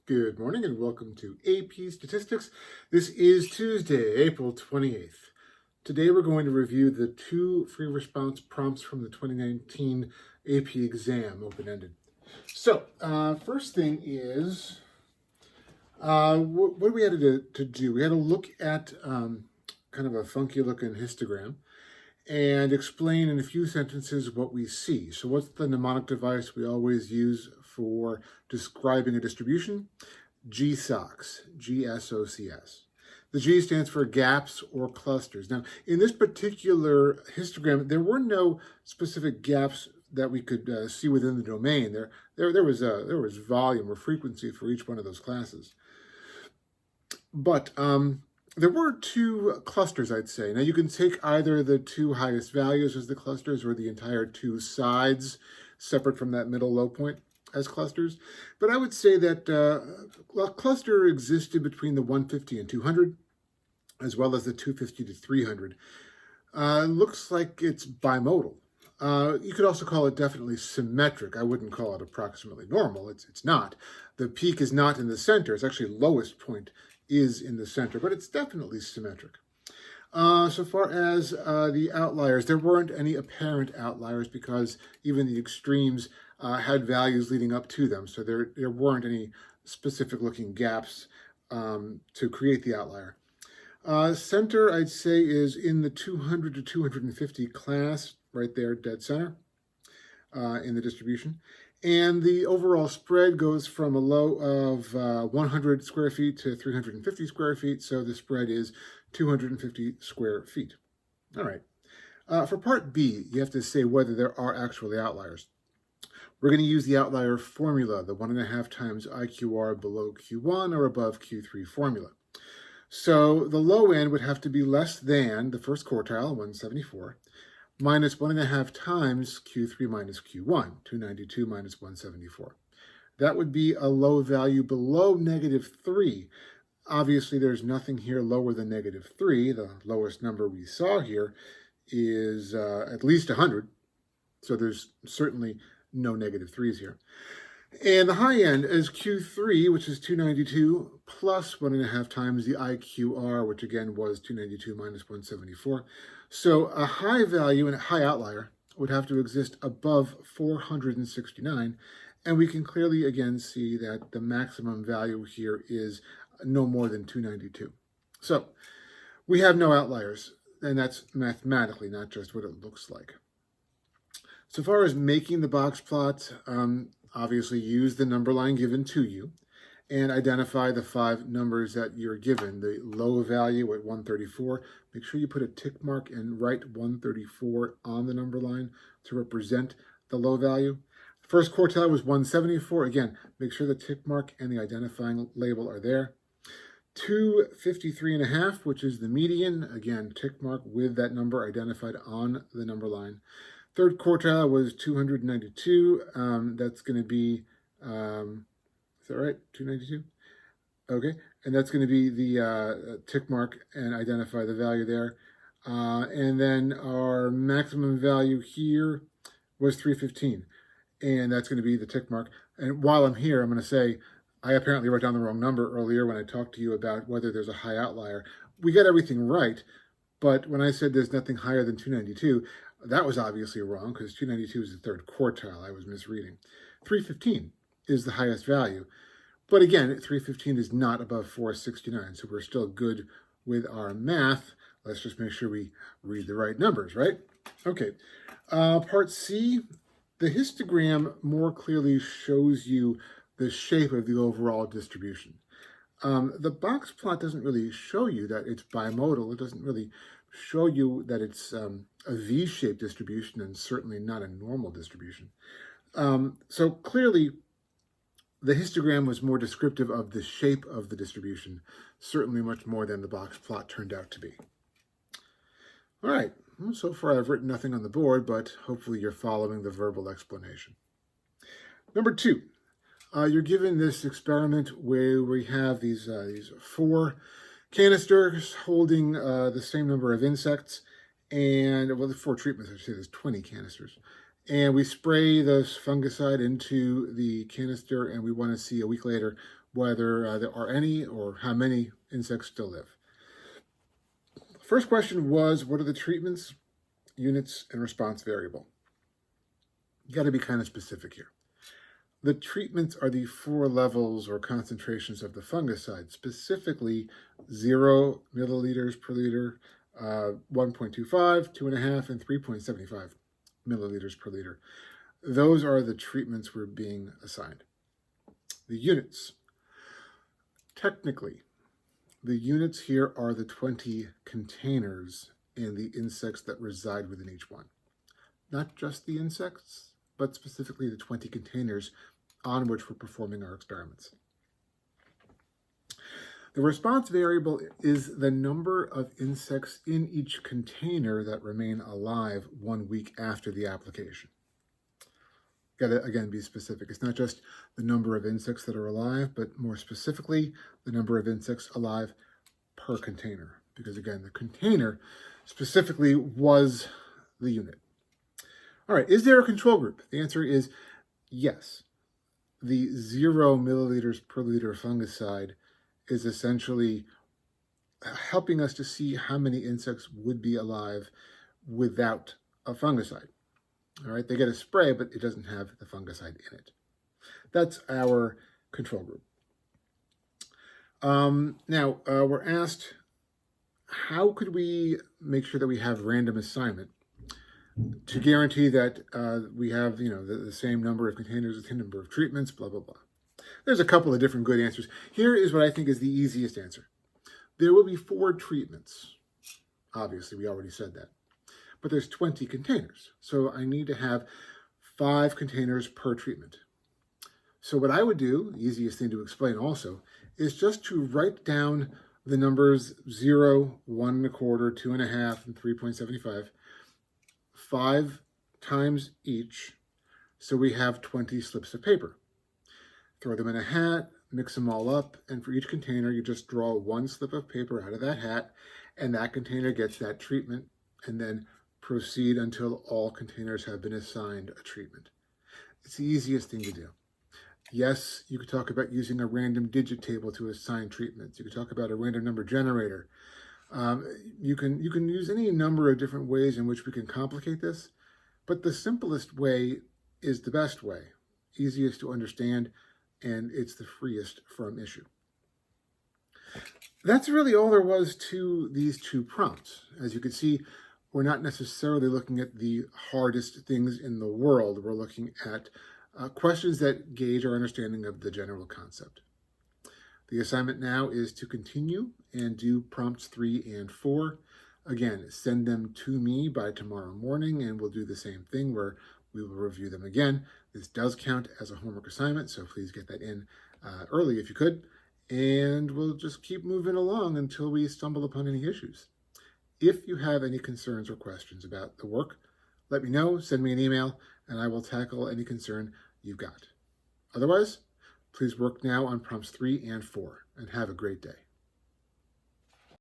Good morning and welcome to AP Statistics. This is Tuesday, April 28th. Today we're going to review the two free response prompts from the 2019 AP exam, open-ended. So, first thing is, what we had to do? We had to look at kind of a funky looking histogram and explain in a few sentences what we see. So what's the mnemonic device we always use for describing a distribution? GSOCS, G-S-O-C-S. The G stands for gaps or clusters. Now, in this particular histogram, there were no specific gaps that we could see within the domain. There was volume or frequency for each one of those classes. But there were two clusters, I'd say. Now, you can take either the two highest values as the clusters or the entire two sides separate from that middle low point as clusters. But I would say that a cluster existed between the 150 and 200, as well as the 250 to 300. Looks like it's bimodal. You could also call it definitely symmetric. I wouldn't call it approximately normal. It's not. The peak is not in the center. It's actually lowest point is in the center, but it's definitely symmetric. So far as the outliers, there weren't any apparent outliers because even the extremes had values leading up to them. So there weren't any specific looking gaps to create the outlier. Center, I'd say, is in the 200 to 250 class, right there, dead center in the distribution. And the overall spread goes from a low of 100 square feet to 350 square feet. So the spread is 250 square feet. All right. For part B, you have to say whether there are actually outliers. We're going to use the outlier formula, the 1.5 times IQR below Q1 or above Q3 formula. So the low end would have to be less than the first quartile, 174, minus 1.5 times Q3 minus Q1, 292 minus 174. That would be a low value below -3. Obviously, there's nothing here lower than -3. The lowest number we saw here is at least 100. So there's certainly no -3s here. And the high end is Q3, which is 292, plus 1.5 times the IQR, which again was 292 minus 174. So a high value and a high outlier would have to exist above 469. And we can clearly, again, see that the maximum value here is no more than 292. So we have no outliers, and that's mathematically, not just what it looks like. So far as making the box plot, obviously use the number line given to you and identify the 5 numbers that you're given. The low value at 134, make sure you put a tick mark and write 134 on the number line to represent the low value. First quartile was 174. Again, make sure the tick mark and the identifying label are there. 253.5, which is the median. Again, tick mark with that number identified on the number line. Third quartile was 292. That's going to be, is that right? 292? Okay. And that's going to be the tick mark and identify the value there. And then our maximum value here was 315. And that's going to be the tick mark. And while I'm here, I'm going to say, I apparently wrote down the wrong number earlier when I talked to you about whether there's a high outlier. We got everything right, but when I said there's nothing higher than 292, that was obviously wrong because 292 is the third quartile. I was misreading. 315 is the highest value. But again, 315 is not above 469, so we're still good with our math. Let's just make sure we read the right numbers, right? Okay. Part C, the histogram more clearly shows you the shape of the overall distribution. The box plot doesn't really show you that it's bimodal. It doesn't really show you that it's a V-shaped distribution and certainly not a normal distribution. So clearly, the histogram was more descriptive of the shape of the distribution, certainly much more than the box plot turned out to be. All right, well, so far I've written nothing on the board, but hopefully you're following the verbal explanation. Number 2. You're given this experiment where we have these 4 canisters holding the same number of insects, and, well, the 4 treatments, I should say there's 20 canisters. and we spray this fungicide into the canister, and we want to see a week later whether there are any or how many insects still live. First question was, what are the treatments, units, and response variable? You got to be kind of specific here. The treatments are the 4 levels or concentrations of the fungicide, specifically 0 milliliters per liter, 1.25, 2.5, and 3.75 milliliters per liter. Those are the treatments we're being assigned. The units. Technically, the units here are the 20 containers and the insects that reside within each one. Not just the insects, but specifically the 20 containers on which we're performing our experiments. The response variable is the number of insects in each container that remain alive 1 week after the application. Got to, again, be specific. It's not just the number of insects that are alive, but more specifically, the number of insects alive per container. Because again, the container specifically was the unit. All right, is there a control group? The answer is yes. The 0 milliliters per liter fungicide is essentially helping us to see how many insects would be alive without a fungicide. All right, they get a spray, but it doesn't have the fungicide in it. That's our control group. Now, we're asked, how could we make sure that we have random assignment to guarantee that we have, the same number of containers, the same number of treatments, blah, blah, blah. There's a couple of different good answers. Here is what I think is the easiest answer. There will be 4 treatments. Obviously, we already said that. But there's 20 containers. So I need to have 5 containers per treatment. So what I would do, the easiest thing to explain also, is just to write down the numbers 0, 1 1/4, 2 1/2, and 3.75, 5 times each. So we have 20 slips of paper. Throw them in a hat, mix them all up, and for each container, you just draw 1 slip of paper out of that hat, and that container gets that treatment, and then proceed until all containers have been assigned a treatment. It's the easiest thing to do. Yes, you could talk about using a random digit table to assign treatments. You could talk about a random number generator. You can use any number of different ways in which we can complicate this, but the simplest way is the best way, easiest to understand, and it's the freest from issue. That's really all there was to these 2 prompts. As you can see, we're not necessarily looking at the hardest things in the world. We're looking at questions that gauge our understanding of the general concept. The assignment now is to continue and do prompts 3 and 4. Again, send them to me by tomorrow morning, and we'll do the same thing where we will review them again. This does count as a homework assignment, so please get that in early if you could. And we'll just keep moving along until we stumble upon any issues. If you have any concerns or questions about the work, let me know, send me an email, and I will tackle any concern you've got. Otherwise, please work now on prompts 3 and 4, and have a great day.